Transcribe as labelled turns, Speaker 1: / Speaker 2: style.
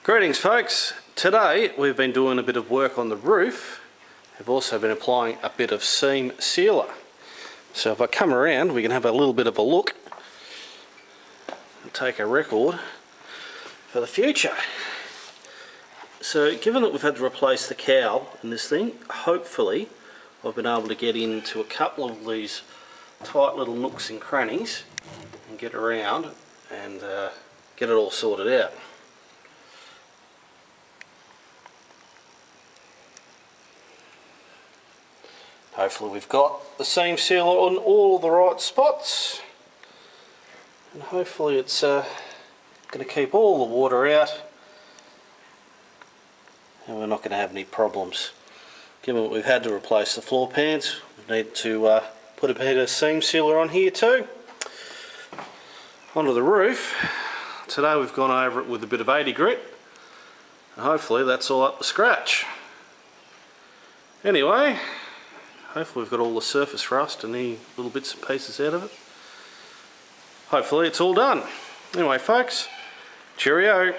Speaker 1: Greetings folks, today we've been doing a bit of work on the roof. We've also been applying a bit of seam sealer. So if I come around we can have a little bit of a look and take a record for the future. So given that we've had to replace the cowl in this thing, hopefully I've been able to get into a couple of these tight little nooks and crannies and get around and get it all sorted out. Hopefully we've got the seam sealer on all the right spots, and hopefully it's going to keep all the water out and we're not going to have any problems. Given that we've had to replace the floor pans, we need to put a bit of seam sealer on here too. Onto the roof. Today we've gone over it with a bit of 80 grit and hopefully that's all up to scratch. Anyway, hopefully we've got all the surface rust and any little bits and pieces out of it. Hopefully it's all done. Anyway folks, cheerio.